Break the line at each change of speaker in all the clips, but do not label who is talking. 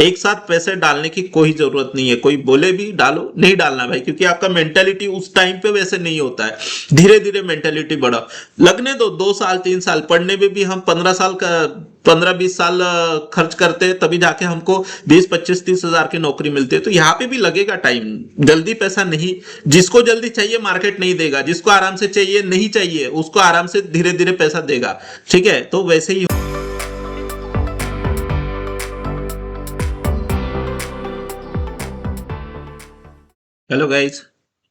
एक साथ पैसे डालने की कोई जरूरत नहीं है। कोई बोले भी डालो, नहीं डालना भाई, क्योंकि आपका मेंटेलिटी उस टाइम पे वैसे नहीं होता है। धीरे धीरे मेंटेलिटी बढ़ा, लगने दो 2 साल 3 साल पढ़ने में भी हम 15 साल का 15-20 साल खर्च करते हैं, तभी जाके हमको 20-25-30 हजार की नौकरी मिलती है। तो यहाँ पे भी लगेगा टाइम, जल्दी पैसा नहीं। जिसको जल्दी चाहिए मार्केट नहीं देगा, जिसको आराम से चाहिए नहीं चाहिए उसको आराम से धीरे धीरे पैसा देगा। ठीक है, तो वैसे ही। Hello guys,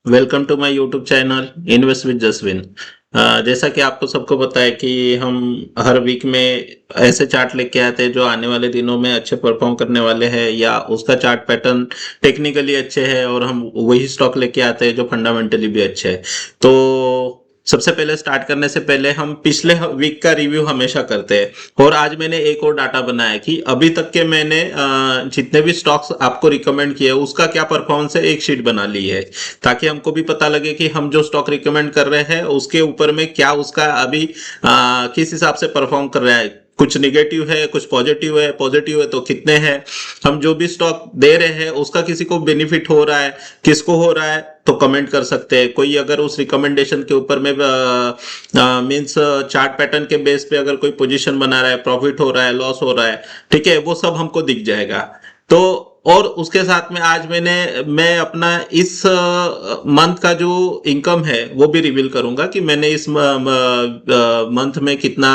welcome to my YouTube channel invest with Jasvin. जैसा कि आपको सबको पता है कि हम हर वीक में ऐसे चार्ट लेके आते हैं जो आने वाले दिनों में अच्छे परफॉर्म करने वाले हैं, या उसका चार्ट पैटर्न टेक्निकली अच्छे है, और हम वही स्टॉक लेके आते हैं जो फंडामेंटली भी अच्छे है। तो सबसे पहले स्टार्ट करने से पहले हम पिछले वीक का रिव्यू हमेशा करते हैं, और आज मैंने एक और डाटा बनाया कि अभी तक के मैंने जितने भी स्टॉक्स आपको रिकमेंड किए उसका क्या परफॉर्मेंस है, एक शीट बना ली है, ताकि हमको भी पता लगे कि हम जो स्टॉक रिकमेंड कर रहे हैं उसके ऊपर में क्या उसका अभी किस हिसाब से परफॉर्म कर रहा है। कुछ निगेटिव है, कुछ पॉजिटिव है तो कितने हैं। हम जो भी स्टॉक दे रहे हैं उसका किसी को बेनिफिट हो रहा है, किसको हो रहा है, तो कमेंट कर सकते हैं। कोई अगर उस रिकमेंडेशन के ऊपर में मींस चार्ट पैटर्न के बेस पे अगर कोई पोजीशन बना रहा है, प्रॉफिट हो रहा है, लॉस हो रहा है, ठीक है, वो सब हमको दिख जाएगा। तो और उसके साथ में आज मैं अपना इस मंथ का जो इनकम है वो भी रिवील करूंगा कि मैंने इस मंथ में कितना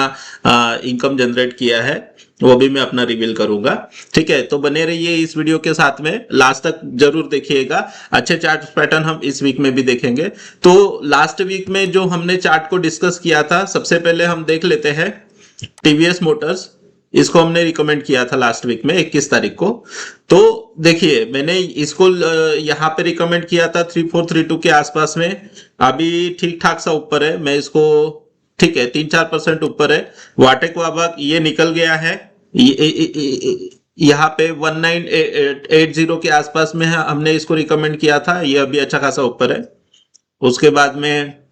इनकम जनरेट किया है, वो भी मैं अपना रिवील करूंगा। ठीक है, तो बने रहिए इस वीडियो के साथ में, लास्ट तक जरूर देखिएगा। अच्छे चार्ट पैटर्न हम इस वीक में भी देखेंगे। तो लास्ट वीक में जो हमने चार्ट को डिस्कस किया था, सबसे पहले हम देख लेते हैं टीवीएस मोटर्स। इसको हमने रिकमेंड किया था लास्ट वीक में 21 तारीख को। तो देखिए, मैंने इसको यहाँ पे रिकमेंड किया था 3432 के आसपास में। अभी ठीक ठाक सा ऊपर है, मैं इसको, ठीक है, 3-4% ऊपर है। वाटेक वाबक ये निकल गया है, यहाँ पे 1980 के आसपास में है, हमने इसको रिकमेंड किया था, ये अभी अच्छा खासा ऊपर है। उसके बाद में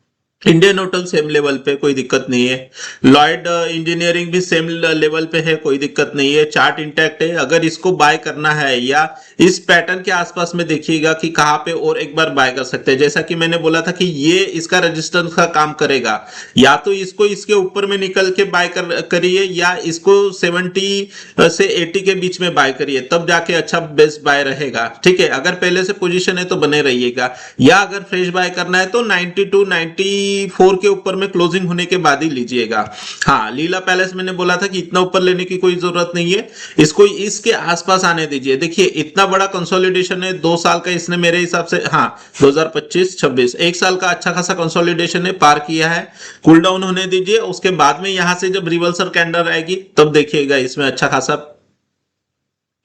इंडियन होटल सेम लेवल पे, कोई दिक्कत नहीं है। लॉयड इंजीनियरिंग भी सेम लेवल पे है, कोई दिक्कत नहीं है। चार्ट इंटैक्ट है। अगर इसको बाय करना है या इस पैटर्न के आसपास में देखिएगा कि कहां पे और एक बार बाय कर सकते हैं। जैसा कि मैंने बोला था कि ये इसका रेजिस्टेंस का काम करेगा, या तो इसको इसके ऊपर में निकल के बाय करिए, या इसको 70 से 80 के बीच में बाय करिए, तब जाके अच्छा बेस्ट बाय रहेगा। ठीक है, अगर पहले से पोजीशन है तो बने रहिएगा, या अगर फ्रेश बाय करना है तो 92-94 के ऊपर में क्लोजिंग होने के बाद ही लीजिएगा। हाँ, लीला पैलेस मैंने बोला था कि इतना ऊपर लेने की कोई जरूरत नहीं है, इसको इसके आसपास आने दीजिए। देखिए, इतना बड़ा कंसोलिडेशन है, 2 साल का इसने मेरे हिसाब से, हाँ 2025-26 1 साल का अच्छा खासा कंसोलिडेशन है, पार किया है। कूल डाउन होने दीजिए, उसके बाद में यहां से जब रिवर्सल कैंडल आएगी तब देखिएगा इसमें अच्छा खासा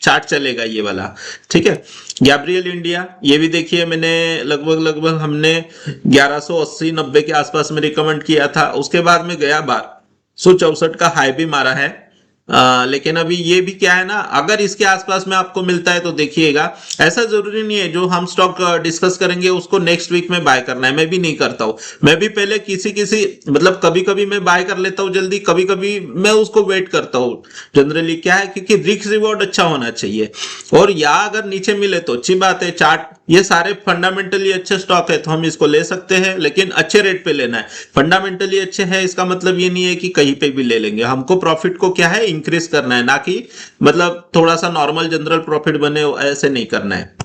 चार्ट चलेगा ये वाला। ठीक है, गैब्रियल इंडिया ये भी देखिए, मैंने लगभग हमने 1180-90 के आसपास में रिकमेंड किया था। उसके बाद में गया 1264 का हाई भी मारा है। लेकिन अभी ये भी क्या है ना, अगर इसके आसपास में आपको मिलता है तो देखिएगा। ऐसा जरूरी नहीं है जो हम स्टॉक डिस्कस करेंगे उसको नेक्स्ट वीक में बाय करना है, मैं भी नहीं करता हूं। मैं भी पहले किसी मतलब कभी कभी मैं बाय कर लेता हूं जल्दी, कभी कभी मैं उसको वेट करता हूं। जनरली क्या है, क्योंकि रिस्क रिवॉर्ड अच्छा होना चाहिए, और या अगर नीचे मिले तो अच्छी बात है। चार्ट ये सारे फंडामेंटली अच्छे स्टॉक है तो हम इसको ले सकते हैं, लेकिन अच्छे रेट पे लेना है। फंडामेंटली अच्छे है इसका मतलब ये नहीं है कि कहीं पे भी ले लेंगे। हमको प्रॉफिट को क्या है, इंक्रीज करना है, ना कि मतलब थोड़ा सा नॉर्मल जनरल प्रॉफिट बने ऐसे नहीं करना है।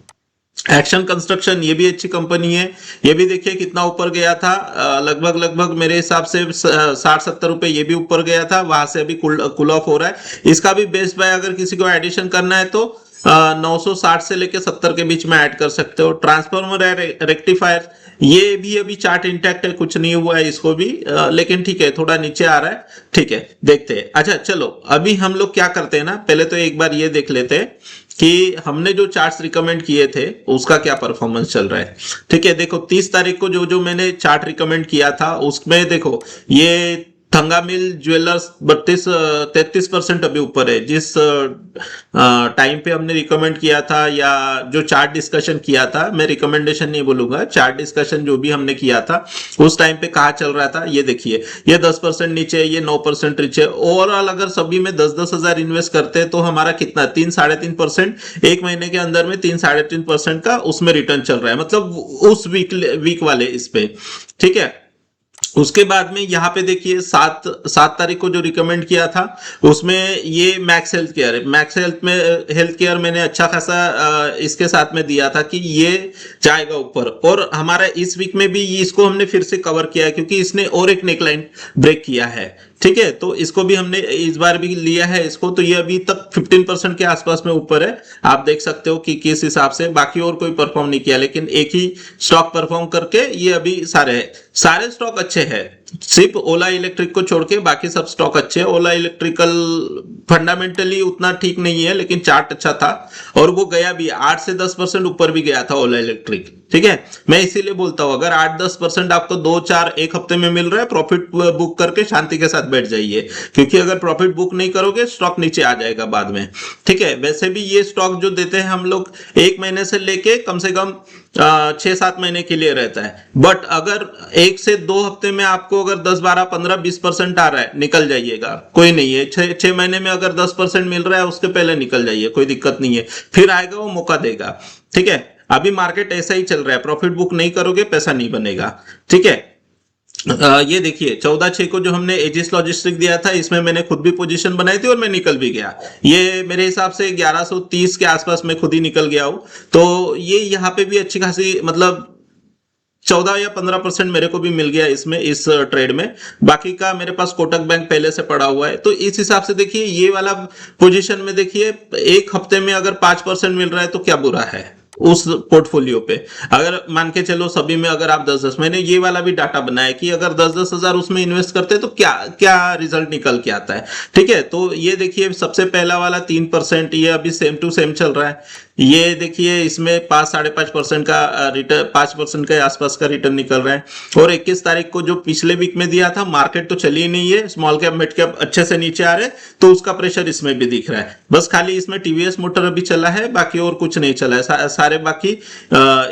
एक्शन कंस्ट्रक्शन ये भी अच्छी कंपनी है, ये भी देखिए कितना ऊपर गया था, लगभग मेरे हिसाब से 60-70 रुपए ये भी ऊपर गया था, वहां से अभी कूल ऑफ हो रहा है। इसका भी बेस्ट बाय अगर किसी को एडिशन करना है तो 960 से लेके 70 के बीच में ऐड कर सकते हो। ट्रांसफॉर्मर रेक्टिफायर ये भी अभी चार्ट इंटैक्ट है, कुछ नहीं हुआ है इसको भी, लेकिन ठीक है थोड़ा नीचे आ रहा है। ठीक है, देखते हैं। अच्छा चलो, अभी हम लोग क्या करते हैं ना, पहले तो एक बार ये देख लेते हैं कि हमने जो चार्ट्स रिकमेंड किए थे उसका क्या परफॉर्मेंस चल रहा है। ठीक है, देखो 30 तारीख को जो मैंने चार्ट रिकमेंड किया था उसमें देखो ये थंगा मिल ज्वेलर्स 33% अभी ऊपर है। जिस टाइम पे हमने रिकमेंड किया था या जो चार्ट डिस्कशन किया था, मैं रिकमेंडेशन नहीं बोलूंगा, चार्ट डिस्कशन जो भी हमने किया था उस टाइम पे कहाँ चल रहा था, ये देखिए ये 10% नीचे, ये 9% नीचे। ओवरऑल अगर सभी में 10-10 हजार इन्वेस्ट करते हैं तो हमारा कितना 3-3.5% एक महीने के अंदर में 3-3.5% का उसमें रिटर्न चल रहा है, मतलब उस वीक वाले इस पे, ठीक है। उसके बाद में यहाँ पे देखिए 7 तारीख को जो रिकमेंड किया था उसमें ये मैक्स हेल्थ केयर है। मैक्स हेल्थ केयर मैंने अच्छा खासा इसके साथ में दिया था कि ये जाएगा ऊपर, और हमारा इस वीक में भी इसको हमने फिर से कवर किया है क्योंकि इसने और एक नेकलाइन ब्रेक किया है, ठीक है। तो इसको भी हमने इस बार भी लिया है इसको, तो ये अभी तक 15% के आसपास में ऊपर है। आप देख सकते हो कि किस हिसाब से, बाकी और कोई परफॉर्म नहीं किया, लेकिन एक ही स्टॉक परफॉर्म करके ये अभी सारे स्टॉक अच्छे हैं, सिर्फ ओला इलेक्ट्रिक को छोड़ के बाकी सब स्टॉक अच्छे हैं। ओला इलेक्ट्रिकल फंडामेंटली उतना ठीक नहीं है लेकिन चार्ट अच्छा था, और वो गया भी 8 से 10% ऊपर भी गया था ओला इलेक्ट्रिक, ठीक है। मैं इसीलिए बोलता हूं अगर 8-10% आपको 2-4 एक हफ्ते में मिल रहा है, प्रॉफिट बुक करके शांति के साथ बैठ जाइए, क्योंकि अगर प्रॉफिट बुक नहीं करोगे स्टॉक नीचे आ जाएगा बाद में, ठीक है। वैसे भी ये स्टॉक जो देते हैं हम लोग 1 महीने से लेके कम से कम 6-7 महीने के लिए रहता है, बट अगर 1 से 2 हफ्ते में आपको अगर 10-12-15-20% आ रहा है निकल जाइएगा, कोई नहीं है। 6 महीने में अगर 10% मिल रहा है उसके पहले निकल जाइए, कोई दिक्कत नहीं है, फिर आएगा वो मौका देगा, ठीक है। अभी मार्केट ऐसा ही चल रहा है, प्रॉफिट बुक नहीं करोगे पैसा नहीं बनेगा, ठीक है। ये देखिए 14/6 को जो हमने एजिस लॉजिस्टिक दिया था इसमें मैंने खुद भी पोजीशन बनाई थी और मैं निकल भी गया। ये मेरे हिसाब से 1130 के आसपास मैं खुद ही निकल गया हूं, तो ये यहाँ पे भी अच्छी खासी मतलब 14 या 15% मेरे को भी मिल गया इसमें, इस ट्रेड में। बाकी का मेरे पास कोटक बैंक पहले से पड़ा हुआ है, तो इस हिसाब से देखिए ये वाला पोजीशन में देखिए एक हफ्ते में अगर 5% मिल रहा है तो क्या बुरा है उस पोर्टफोलियो पे। अगर मान के चलो सभी में अगर आप 10-10, मैंने ये वाला भी डाटा बनाया कि अगर 10-10 हजार उसमें इन्वेस्ट करते हैं तो क्या क्या रिजल्ट निकल के आता है, ठीक है। तो ये देखिए सबसे पहला वाला 3%, ये अभी सेम टू सेम चल रहा है। ये देखिए इसमें 5-5.5% का रिटर्न, 5% के आसपास का रिटर्न निकल रहा है। और 21 तारीख को जो पिछले वीक में दिया था, मार्केट तो चली ही नहीं है, स्मॉल कैप मिड कैप अच्छे से नीचे आ रहे, तो उसका प्रेशर इसमें भी दिख रहा है। बस खाली इसमें टीवीएस मोटर अभी चला है, बाकी और कुछ नहीं चला है, सारे बाकी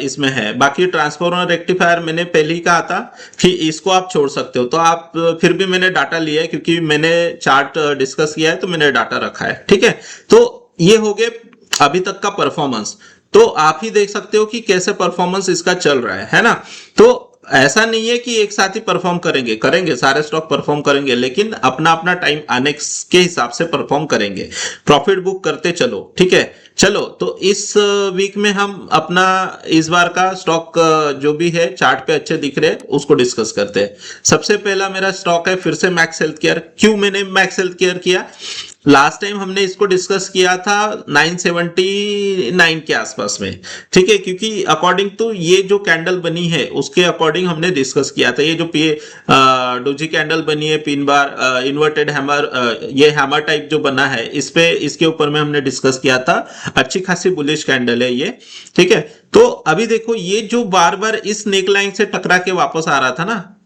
इसमें है। बाकी ट्रांसफॉर्मर रेक्टिफायर मैंने पहले ही कहा था कि इसको आप छोड़ सकते हो, तो आप फिर भी मैंने डाटा लिया है क्योंकि मैंने चार्ट डिस्कस किया है तो मैंने डाटा रखा है, ठीक है। तो ये हो गए अभी तक का परफॉर्मेंस, तो आप ही देख सकते हो कि कैसे परफॉर्मेंस इसका चल रहा है ना। तो ऐसा नहीं है कि एक साथ ही परफॉर्म करेंगे सारे स्टॉक परफॉर्म करेंगे, लेकिन अपना अपना टाइम आने के हिसाब से परफॉर्म करेंगे, प्रॉफिट बुक करते चलो, ठीक है। चलो तो इस वीक में हम अपना इस बार का स्टॉक जो भी है चार्ट पे अच्छे दिख रहे हैं उसको डिस्कस करते हैं। सबसे पहला मेरा स्टॉक है फिर से मैक्स हेल्थ केयर। क्यों मैंने मैक्स हेल्थ केयर किया, लास्ट टाइम हमने इसको डिस्कस किया था 979 के आसपास में, ठीक है, क्योंकि अकॉर्डिंग टू ये जो कैंडल बनी है उसके अकॉर्डिंग हमने डिस्कस किया था। ये जो डोजी कैंडल बनी है, पिन बार इन्वर्टेड हैमर, ये हैमर टाइप जो बना है इस पे, इसके ऊपर में हमने डिस्कस किया था। अच्छी खासी बुलिश कैंडल है ये, ठीक है। तो अभी देखो ये जो बार बार इस नेकलाइन से टकरा के वापस आ रहा था ना,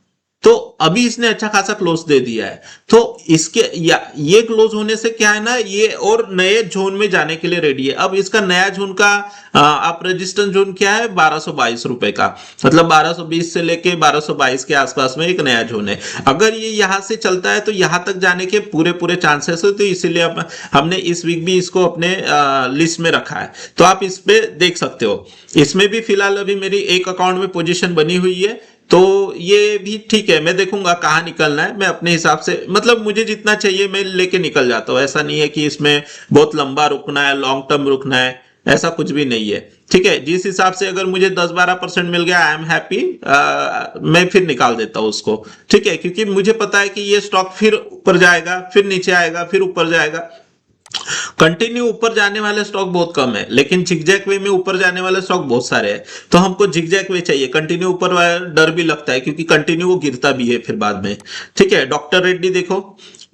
तो अभी इसने अच्छा खासा क्लोज दे दिया है, तो इसके ये क्लोज होने से क्या है ना, ये और नए जोन में जाने के लिए रेडी है। अब इसका नया जोन का आप रेजिस्टेंस जोन क्या है, 1222 रुपए का, मतलब 1220 से लेके 1222 के आसपास में एक नया जोन है। अगर ये यहां से चलता है तो यहां तक जाने के पूरे चांसेस है, तो इसीलिए हमने इस वीक भी इसको अपने लिस्ट में रखा है, तो आप इस पे देख सकते हो। इसमें भी फिलहाल अभी मेरी एक अकाउंट में पोजीशन बनी हुई है, तो ये भी ठीक है, मैं देखूंगा कहाँ निकलना है, मैं अपने हिसाब से, मतलब मुझे जितना चाहिए मैं लेके निकल जाता हूँ। ऐसा नहीं है कि इसमें बहुत लंबा रुकना है, लॉन्ग टर्म रुकना है, ऐसा कुछ भी नहीं है, ठीक है। जिस हिसाब से अगर मुझे 10-12% मिल गया आई एम हैप्पी, मैं फिर निकाल देता हूँ उसको, ठीक है, क्योंकि मुझे पता है कि ये स्टॉक फिर ऊपर जाएगा, फिर नीचे आएगा, फिर ऊपर जाएगा। कंटिन्यू ऊपर जाने वाले स्टॉक बहुत कम है, लेकिन जिगजैग वे में ऊपर जाने वाले स्टॉक बहुत सारे हैं, तो हमको जिगजैग वे चाहिए। कंटिन्यू ऊपर वाला डर भी लगता है क्योंकि कंटिन्यू वो गिरता भी है फिर बाद में, ठीक है। डॉक्टर रेड्डी देखो,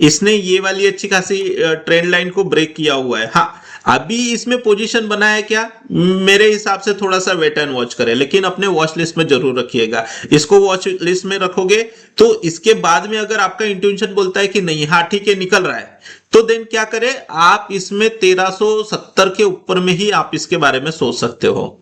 इसने ये वाली अच्छी खासी ट्रेंड लाइन को ब्रेक किया हुआ है। हाँ, अभी इसमें पोजीशन बना है क्या, मेरे हिसाब से थोड़ा सा वेट एंड वॉच करें, लेकिन अपने वॉच लिस्ट में जरूर रखिएगा। इसको वॉच लिस्ट में रखोगे तो इसके बाद में अगर आपका इंट्यूशन बोलता है कि नहीं हाँ ठीक है निकल रहा है, तो देन क्या करें, आप इसमें 1370 के ऊपर में ही आप इसके बारे में सोच सकते हो।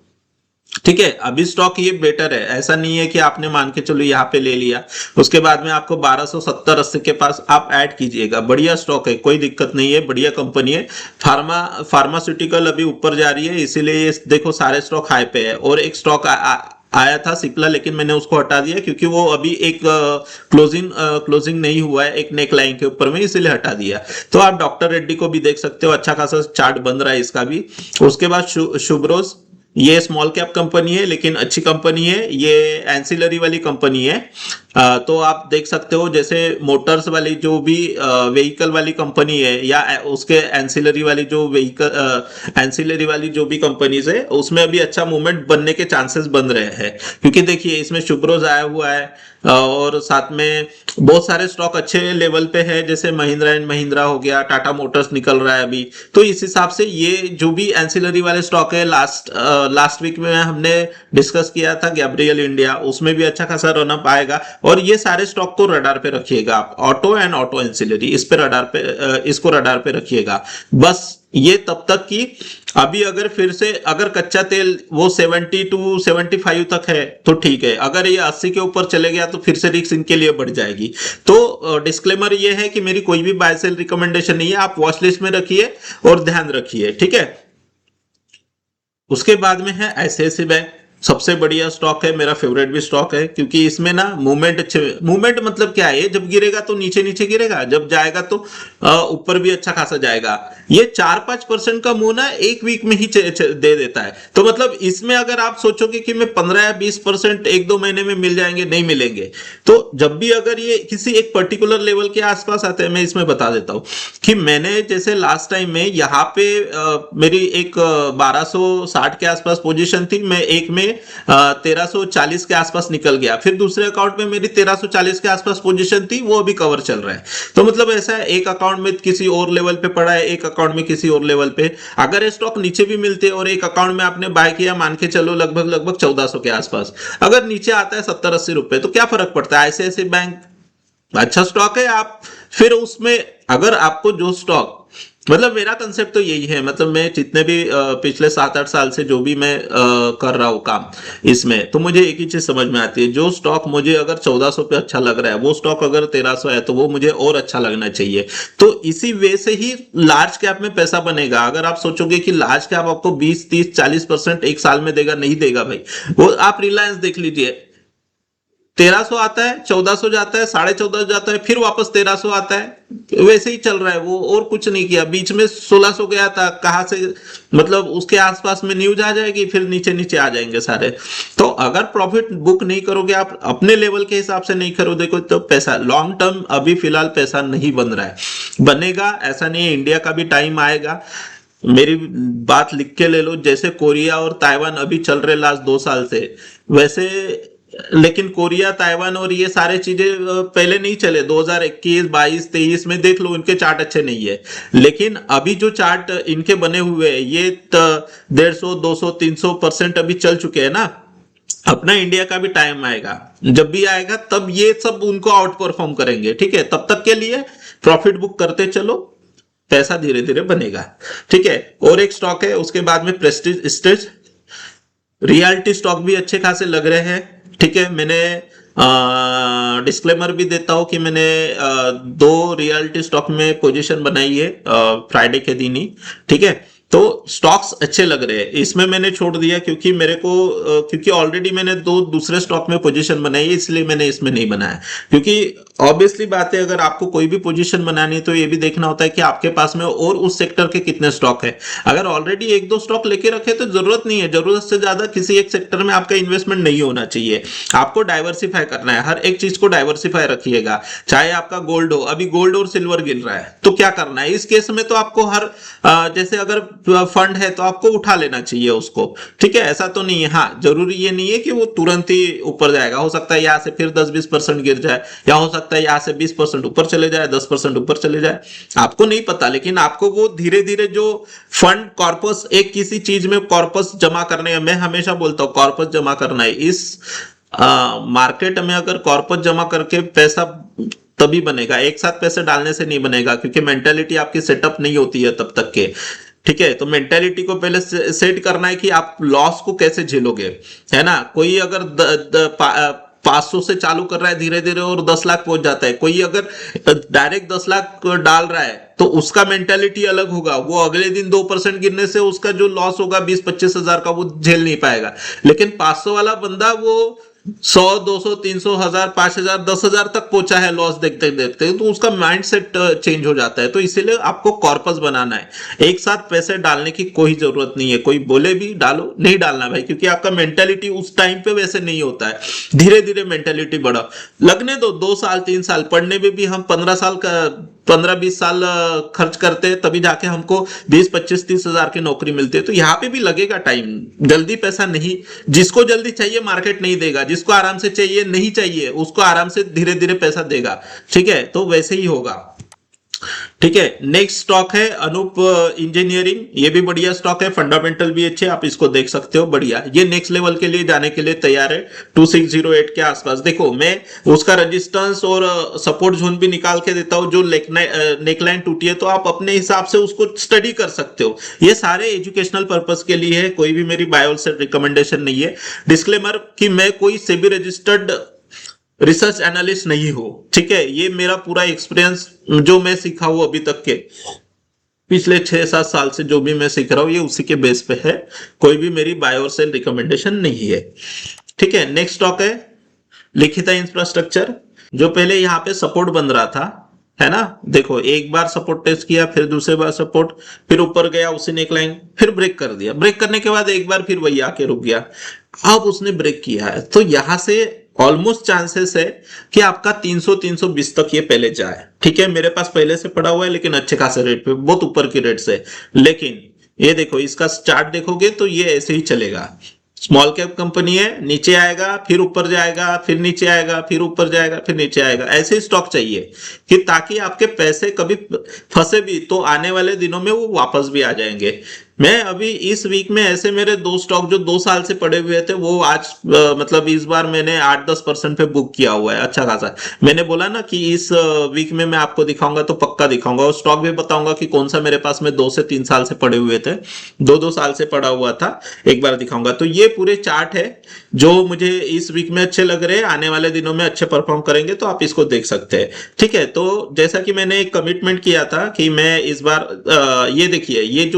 ठीक है, अभी स्टॉक ये बेटर है, ऐसा नहीं है कि आपने मान के चलो यहाँ पे ले लिया उसके बाद में आपको 1270-80 के पास आप ऐड कीजिएगा। बढ़िया स्टॉक है, कोई दिक्कत नहीं है, बढ़िया कंपनी है। फार्मास्यूटिकल अभी ऊपर जा रही है, इसीलिए ये देखो सारे स्टॉक हाई पे है। और एक स्टॉक आया था सिप्ला, लेकिन मैंने उसको हटा दिया क्योंकि वो अभी एक क्लोजिंग नहीं हुआ है एक नेक लाइन के ऊपर में, इसीलिए हटा दिया। तो आप डॉक्टर रेड्डी को भी देख सकते हो, अच्छा खासा चार्ट बन रहा है इसका भी। उसके बाद शुभ्रोज, ये स्मॉल कैप कंपनी है लेकिन अच्छी कंपनी है, ये एंसिलरी वाली कंपनी है। तो आप देख सकते हो जैसे मोटर्स वाली जो भी व्हीकल वाली कंपनी है या उसके एंसिलरी वाली जो व्हीकल एंसिलरी वाली जो भी कंपनीज है उसमें अभी अच्छा मूवमेंट बनने के चांसेस बन रहे हैं। क्योंकि देखिए इसमें शुभ्रोज आया हुआ है और साथ में बहुत सारे स्टॉक अच्छे लेवल पे है, जैसे महिंद्रा एंड महिंद्रा हो गया, टाटा मोटर्स निकल रहा है अभी। तो इस हिसाब से ये जो भी एंसिलरी वाले स्टॉक है, लास्ट वीक में हमने डिस्कस किया था गैब्रियल इंडिया, उसमें भी अच्छा खासा रन अप आएगा। और ये सारे स्टॉक को रडार पे रखिएगा आप, ऑटो एंड ऑटो एंसिलरी, इस पे रडार पे इसको रडार पे रखिएगा। बस ये तब तक कि अभी अगर फिर से अगर कच्चा तेल वो 70 to 75 तक है तो ठीक है, अगर ये 80 के ऊपर चले गया तो फिर से रिस्क इनके लिए बढ़ जाएगी। तो डिस्क्लेमर ये है कि मेरी कोई भी बाय सेल रिकमेंडेशन नहीं है, आप वॉच लिस्ट में रखिए और ध्यान रखिए, ठीक है। उसके बाद में है ICICI बैंक, सबसे बढ़िया स्टॉक है, मेरा फेवरेट भी स्टॉक है क्योंकि इसमें ना मूवमेंट अच्छे, मूवमेंट मतलब क्या है, जब गिरेगा तो नीचे नीचे गिरेगा, जब जाएगा तो ऊपर भी अच्छा खासा जाएगा। ये 4-5% का मूव ना एक वीक में ही दे देता है। तो मतलब इसमें अगर आप सोचोगे कि मैं 15 या 20% 1-2 महीने में मिल जाएंगे, नहीं मिलेंगे। तो जब भी अगर ये किसी एक पर्टिकुलर लेवल के आसपास आते हैं, मैं इसमें बता देता हूं कि मैंने जैसे लास्ट टाइम में यहाँ पे मेरी एक 1260 के आसपास पोजीशन थी, मैं एक में 1340 के आसपास निकल गया, फिर दूसरे अकाउंट में मेरी 1340 के आसपास पोजीशन थी, वो अभी कवर चल रहा है। तो मतलब ऐसा है, एक अकाउंट में किसी और लेवल पे पड़ा है, एक अकाउंट में किसी और लेवल पे। अगर ये स्टॉक नीचे भी मिलते और एक अकाउंट में आपने बाय किया, मान के चलो लगभग 1400 के आसपास, अगर नीचे आता है 70-80 रुपए तो क्या फर्क पड़ता है। ICICI बैंक अच्छा स्टॉक है, आप फिर उसमें अगर आपको जो स्टॉक, मतलब मेरा कंसेप्ट तो यही है, मतलब मैं जितने भी पिछले 7-8 साल से जो भी मैं कर रहा हूँ काम इसमें, तो मुझे एक ही चीज समझ में आती है, जो स्टॉक मुझे अगर 1400 पे अच्छा लग रहा है, वो स्टॉक अगर 1300 है तो वो मुझे और अच्छा लगना चाहिए। तो इसी वे से ही लार्ज कैप में पैसा बनेगा। अगर आप सोचोगे कि लार्ज कैप आपको 20-30-40% एक साल में देगा, नहीं देगा भाई। वो आप रिलायंस देख लीजिए, 1300 आता है, 1400 जाता है, 1450 जाता है, फिर वापस 1300 आता है, वैसे ही चल रहा है वो, और कुछ नहीं किया। बीच में 1600 गया था, कहां से, मतलब उसके आसपास में न्यूज आ जाएगी, फिर नीचे नीचे आ जाएंगे सारे। तो अगर प्रॉफिट बुक नहीं करोगे, आप अपने लेवल के हिसाब से नहीं करोगे तो पैसा लॉन्ग टर्म अभी फिलहाल पैसा नहीं बन रहा है, बनेगा ऐसा नहीं है, इंडिया का भी टाइम आएगा। मेरी बात लिख के ले लो, जैसे कोरिया और ताइवान अभी चल रहे लास्ट 2 साल से, वैसे लेकिन कोरिया, ताइवान और ये सारे चीजें पहले नहीं चले। 2021, 22, 23 में देख लो, इनके चार्ट अच्छे नहीं है। लेकिन अभी जो चार्ट इनके बने हुए हैं, ये 150, 200, 300% अभी चल चुके हैं ना। अपना इंडिया का भी टाइम आएगा, जब भी आएगा तब ये सब उनको आउट परफॉर्म करेंगे, ठीक है। तब तक के लिए प्रॉफिट बुक करते चलो, पैसा धीरे धीरे बनेगा, ठीक है। और एक स्टॉक है उसके बाद में प्रेस्टीज स्टेज, रियलिटी स्टॉक भी अच्छे खासे लग रहे हैं, ठीक है। मैंने डिस्क्लेमर भी देता हूं कि मैंने 2 रियलिटी स्टॉक में पोजीशन बनाई है फ्राइडे के दिन ही, ठीक है। तो स्टॉक्स अच्छे लग रहे हैं, इसमें मैंने छोड़ दिया क्योंकि मेरे को क्योंकि ऑलरेडी मैंने 2 दूसरे स्टॉक में पोजीशन बनाई है, इसलिए मैंने इसमें नहीं बनाया। क्योंकि ऑब्वियसली बात है, अगर आपको कोई भी पोजीशन बनानी है तो ये भी देखना होता है कि आपके पास में और उस सेक्टर के कितने स्टॉक है। अगर ऑलरेडी 1-2 स्टॉक लेके रखे तो जरूरत नहीं है, जरूरत से ज्यादा किसी एक सेक्टर में आपका इन्वेस्टमेंट नहीं होना चाहिए। आपको डाइवर्सिफाई करना है, हर एक चीज को डाइवर्सिफाई रखिएगा। चाहे आपका गोल्ड हो, अभी गोल्ड और सिल्वर गिर रहा है तो क्या करना है इस केस में, तो आपको हर जैसे अगर फंड है तो आपको उठा लेना चाहिए उसको, ठीक है। ऐसा तो नहीं है, हाँ जरूरी ये नहीं है कि वो तुरंत ही ऊपर जाएगा, हो सकता है यहाँ से फिर 10-20% गिर जाए, या हो सकता है यहाँ से 20% ऊपर चले जाए, 10% ऊपर चले जाए, आपको नहीं पता। लेकिन आपको वो धीरे धीरे जो फंड कॉर्पस, एक किसी चीज में कॉर्पस जमा करने है, मैं हमेशा बोलता हूँ कॉर्पस जमा करना है इस मार्केट में। अगर कॉर्पस जमा करके पैसा तभी बनेगा, एक साथ पैसे डालने से नहीं बनेगा, क्योंकि मेंटेलिटी आपकी सेटअप नहीं होती है तब तक के, ठीक है। तो मेंटेलिटी को पहले सेट करना है कि आप लॉस को कैसे झेलोगे, है ना। कोई अगर 500 से चालू कर रहा है धीरे धीरे और 10 लाख पहुंच जाता है, कोई अगर डायरेक्ट 10 लाख डाल रहा है तो उसका मेंटेलिटी अलग होगा, वो अगले दिन 2% गिरने से उसका जो लॉस होगा 20-25 हजार का वो झेल नहीं पाएगा। लेकिन 500 वाला बंदा वो 100, 200, 300, 1000, 5000, 10,000 तक पहुंचा है लॉस देखते देखते, तो उसका माइंड सेट चेंज हो जाता है। तो इसीलिए आपको कॉर्पस बनाना है, एक साथ पैसे डालने की कोई जरूरत नहीं है। कोई बोले भी डालो, नहीं डालना भाई, क्योंकि आपका मेंटेलिटी उस टाइम पे वैसे नहीं होता है। धीरे धीरे मेंटेलिटी बढ़ा, लगने दो 2 साल 3 साल, पढ़ने में भी हम 15-20 साल खर्च करते हैं, तभी जाके हमको 20-25-30 हजार की नौकरी मिलती है। तो यहाँ पे भी लगेगा टाइम, जल्दी पैसा नहीं, जिसको जल्दी चाहिए मार्केट नहीं देगा, जिसको आराम से चाहिए नहीं चाहिए उसको आराम से धीरे धीरे पैसा देगा, ठीक है। तो वैसे ही होगा, ठीक है। नेक्स्ट स्टॉक है अनूप इंजीनियरिंग, ये भी बढ़िया स्टॉक है, फंडामेंटल भी अच्छे, आप इसको देख सकते हो, बढ़िया। ये नेक्स्ट लेवल के लिए जाने के लिए तैयार है 2608 के आसपास। देखो मैं उसका रेजिस्टेंस और सपोर्ट जोन भी निकाल के देता हूं, जो नेकलाइन टूटी है तो आप अपने हिसाब से उसको स्टडी कर सकते हो। ये सारे एजुकेशनल पर्पस के लिए है, कोई भी मेरी बाय और सेल रिकमेंडेशन नहीं है। डिस्क्लेमर कि मैं कोई सेबी रजिस्टर्ड रिसर्च एनालिस्ट नहीं हो, ठीक है। ये मेरा पूरा एक्सपीरियंस जो मैं सीखा हूं अभी तक के पिछले 6-7 साल से, जो भी मैं सीख रहा हूं ये उसी के बेस पे है, कोई भी मेरी बाय और सेल रिकमेंडेशन नहीं है, ठीक है। नेक्स्ट स्टॉक है लिखिता इंफ्रास्ट्रक्चर, जो पहले यहाँ पे सपोर्ट बन रहा था, है ना। देखो एक बार सपोर्ट टेस्ट किया, फिर दूसरे बार सपोर्ट, फिर ऊपर गया उसी ने एक लाइन, फिर ब्रेक कर दिया, ब्रेक करने के बाद एक बार फिर वही आके रुक गया, अब उसने ब्रेक किया है। तो यहां से ऑलमोस्ट चांसेस है कि आपका 300-320 तक ये पहले जाए, ठीक है। मेरे पास पहले से पड़ा हुआ है, लेकिन अच्छे खासे रेट पे, बहुत ऊपर की रेट से। लेकिन ये देखो इसका चार्ट देखोगे तो ये ऐसे ही चलेगा, स्मॉल कैप कंपनी है, नीचे आएगा फिर ऊपर जाएगा, फिर नीचे आएगा, फिर ऊपर जाएगा, फिर नीचे आएगा, ऐसे ही स्टॉक चाहिए कि ताकि आपके पैसे कभी फंसे भी तो आने वाले दिनों में वो वापस भी आ जाएंगे। मैं अभी इस वीक में ऐसे मेरे 2 स्टॉक जो 2 साल से पड़े हुए थे वो आज मतलब इस बार मैंने 8-10% पे बुक किया हुआ है, अच्छा खासा। मैंने बोला ना कि इस वीक में मैं आपको दिखाऊंगा तो पक्का दिखाऊंगा, और स्टॉक भी बताऊंगा कि कौन सा मेरे पास में 2 से 3 साल से पड़े हुए थे, 2-2 साल से पड़ा हुआ था, एक बार दिखाऊंगा। तो ये पूरे चार्ट है जो मुझे इस वीक में अच्छे लग रहे हैं, आने वाले दिनों में अच्छे परफॉर्म करेंगे, तो आप इसको देख सकते हैं, ठीक है। तो जैसा कि मैंने एक कमिटमेंट किया था कि मैं इस बार ये देखिए ये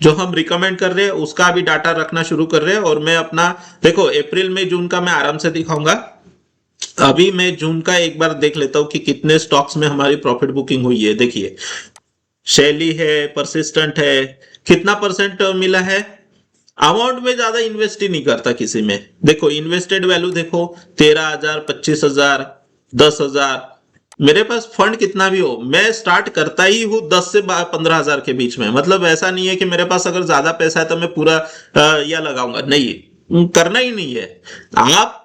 जो हम रिकमेंड कर रहे हैं उसका भी डाटा रखना शुरू कर रहे हैं, और मैं अपना देखो अप्रैल में जून का मैं आराम से दिखाऊंगा। अभी मैं जून का एक बार देख लेता हूं कि कितने स्टॉक्स में हमारी प्रॉफिट बुकिंग हुई है। देखिए शैली है, परसिस्टेंट है, कितना परसेंट मिला है। अमाउंट में ज्यादा इन्वेस्ट ही नहीं करता किसी में, देखो इन्वेस्टेड वैल्यू देखो 13,000, 25,000, 10,000, मेरे पास फंड कितना भी हो मैं स्टार्ट करता ही हूँ 10 से 15,000 के बीच में। मतलब ऐसा नहीं है कि मेरे पास अगर ज्यादा पैसा है तो मैं पूरा या लगाऊंगा, नहीं, करना ही नहीं है। आप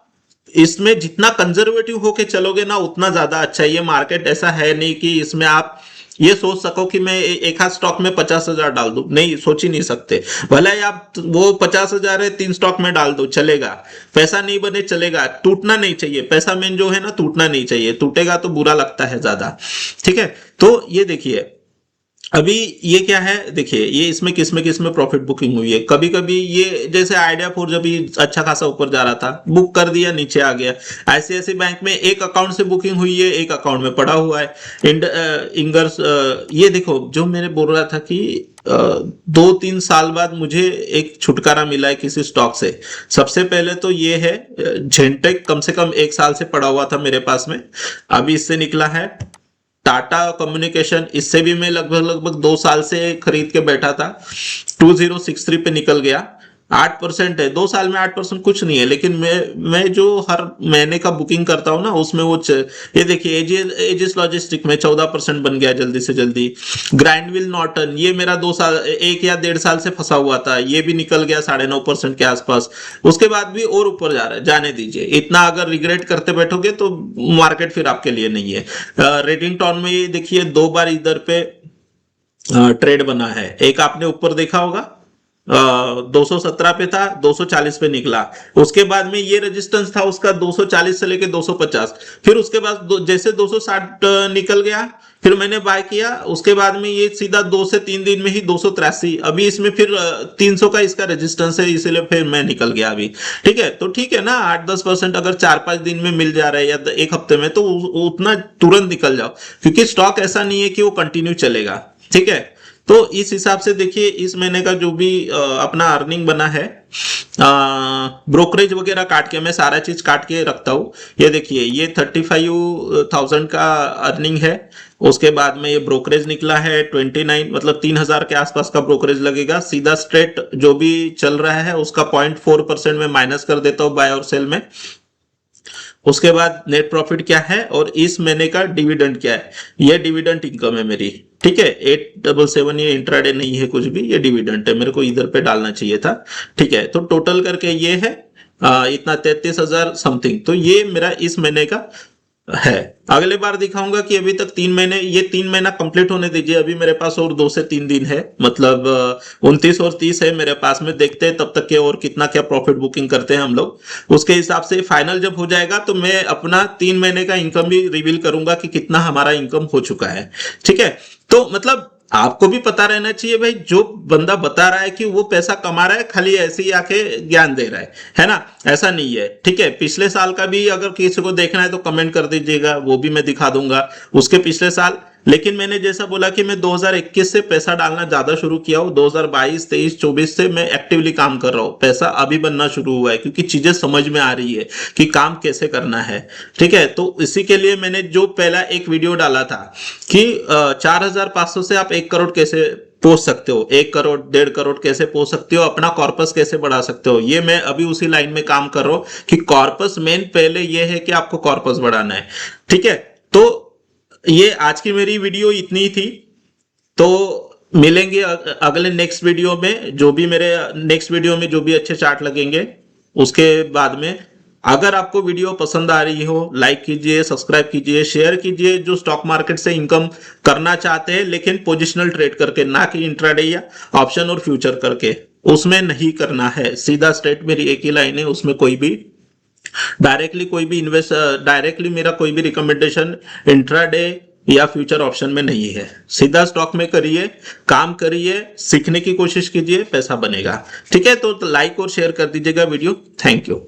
इसमें जितना कंजर्वेटिव होके चलोगे ना उतना ज्यादा अच्छा है। ये मार्केट ऐसा है नहीं कि इसमें आप ये सोच सको कि मैं एक हाथ स्टॉक में 50,000 डाल दूं, नहीं, सोच ही नहीं सकते। भले ही आप वो 50,000 है 3 स्टॉक में डाल दो चलेगा, पैसा नहीं बने चलेगा, टूटना नहीं चाहिए पैसा, मेन जो है ना टूटना नहीं चाहिए, टूटेगा तो बुरा लगता है ज्यादा, ठीक है। तो ये देखिए अभी ये क्या है, देखिए ये इसमें किसमें प्रॉफिट बुकिंग हुई है। कभी कभी ये जैसे आइडिया 4 जब ये अच्छा खासा ऊपर जा रहा था बुक कर दिया, नीचे आ गया। आईसीआईसीआई बैंक में एक अकाउंट से बुकिंग हुई है, एक अकाउंट में पड़ा हुआ है। इंगर्स ये देखो जो मैंने बोल रहा था कि 2-3 साल बाद मुझे एक छुटकारा मिला है किसी स्टॉक से। सबसे पहले तो ये है जेनटेक, कम से कम 1 साल से पड़ा हुआ था मेरे पास में, अभी इससे निकला है। टाटा कम्युनिकेशन, इससे भी मैं लगभग 2 साल से खरीद के बैठा था, 2063 पे निकल गया। 8% है, 2 साल में 8% कुछ नहीं है, लेकिन मैं जो हर महीने का बुकिंग करता हूँ ना उसमें ये देखिए एजिस लॉजिस्टिक में 14% बन गया जल्दी से जल्दी। ग्राइंडविल नॉर्टन, ये मेरा 2 साल 1 या 1.5 साल से फंसा हुआ था, ये भी निकल गया 9.5% के आसपास। उसके बाद भी और ऊपर जा रहा है, जाने दीजिए, इतना अगर रिग्रेट करते बैठोगे तो मार्केट फिर आपके लिए नहीं है। रेडिंगटन में ये देखिए 2 बार इधर पे ट्रेड बना है। एक आपने ऊपर देखा होगा 217 पे था, 240 पे निकला। उसके बाद में ये रेजिस्टेंस था उसका 240 से लेके 250। फिर उसके बाद जैसे 260 निकल गया, फिर मैंने बाय किया। उसके बाद में ये सीधा 2 से 3 दिन में ही 283। अभी इसमें फिर 300 का इसका रेजिस्टेंस है, इसीलिए फिर मैं निकल गया अभी। ठीक है, तो ठीक है ना, 8-10% अगर 4-5 दिन में मिल जा रहा है या 1 हफ्ते में, तो उतना तुरंत निकल जाओ, क्योंकि स्टॉक ऐसा नहीं है कि वो कंटिन्यू चलेगा। ठीक है, तो इस हिसाब से देखिए इस महीने का जो भी अपना अर्निंग बना है, ब्रोकरेज वगैरह काट के, मैं सारा चीज काट के रखता हूँ। ये देखिए ये 35,000 का अर्निंग है। उसके बाद में ये ब्रोकरेज निकला है 29, मतलब 3,000 के आसपास का ब्रोकरेज लगेगा। सीधा स्ट्रेट जो भी चल रहा है उसका 0.4% में माइनस कर देता हूँ बाय और सेल में। उसके बाद नेट प्रॉफिट क्या है और इस महीने का डिविडेंड क्या है, ये डिविडेंड इनकम है मेरी। ठीक है, 877, ये इंट्राडे नहीं है कुछ भी, ये डिविडेंड है, मेरे को इधर पे डालना चाहिए था। ठीक है, तो टोटल करके ये है इतना 33,000 समथिंग। तो ये मेरा इस महीने का है। अगले बार दिखाऊंगा कि अभी तक 3 महीने, ये 3 महीना कंप्लीट होने दीजिए, अभी मेरे पास और 2 से 3 दिन है, मतलब 29 और 30 है मेरे पास में। देखते हैं तब तक के और कितना क्या प्रॉफिट बुकिंग करते हैं हम लोग। उसके हिसाब से फाइनल जब हो जाएगा तो मैं अपना 3 महीने का इनकम भी रिवील करूंगा कि कितना हमारा इनकम हो चुका है। ठीक है, तो मतलब आपको भी पता रहना चाहिए भाई, जो बंदा बता रहा है कि वो पैसा कमा रहा है, खाली ऐसे ही आके ज्ञान दे रहा है ना, ऐसा नहीं है। ठीक है, पिछले साल का भी अगर किसी को देखना है तो कमेंट कर दीजिएगा, वो भी मैं दिखा दूंगा उसके पिछले साल। लेकिन मैंने जैसा बोला कि मैं 2021 से पैसा डालना ज्यादा शुरू किया हूं, 2022, 23, 24 से मैं एक्टिवली काम कर रहा हूं, पैसा अभी बनना शुरू हुआ है, क्योंकि चीजें समझ में आ रही है कि काम कैसे करना है। ठीक है, तो इसी के लिए मैंने जो पहला एक वीडियो डाला था कि 4,500 से आप 1 करोड़ कैसे पहुंच सकते हो, 1 करोड़ 1.5 करोड़ कैसे पहुंच सकते हो, अपना कॉर्पस कैसे बढ़ा सकते हो, ये मैं अभी उसी लाइन में काम कर रहा हूं कि कॉर्पस मेन पहले ये है कि आपको कॉर्पस बढ़ाना है। ठीक है, तो ये आज की मेरी वीडियो इतनी ही थी। तो मिलेंगे अगले नेक्स्ट वीडियो में, जो भी मेरे नेक्स्ट वीडियो में जो भी अच्छे चार्ट लगेंगे उसके बाद में। अगर आपको वीडियो पसंद आ रही हो, लाइक कीजिए, सब्सक्राइब कीजिए, शेयर कीजिए। जो स्टॉक मार्केट से इनकम करना चाहते हैं लेकिन पोजिशनल ट्रेड करके, ना कि इंट्राडे या ऑप्शन और फ्यूचर करके, उसमें नहीं करना है। सीधा स्ट्रेट मेरी एक ही लाइन है, उसमें कोई भी डायरेक्टली मेरा कोई भी रिकमेंडेशन इंट्राडे या फ्यूचर ऑप्शन में नहीं है। सीधा स्टॉक में करिए, काम करिए, सीखने की कोशिश कीजिए, पैसा बनेगा। ठीक है, तो लाइक और शेयर कर दीजिएगा वीडियो। Thank you.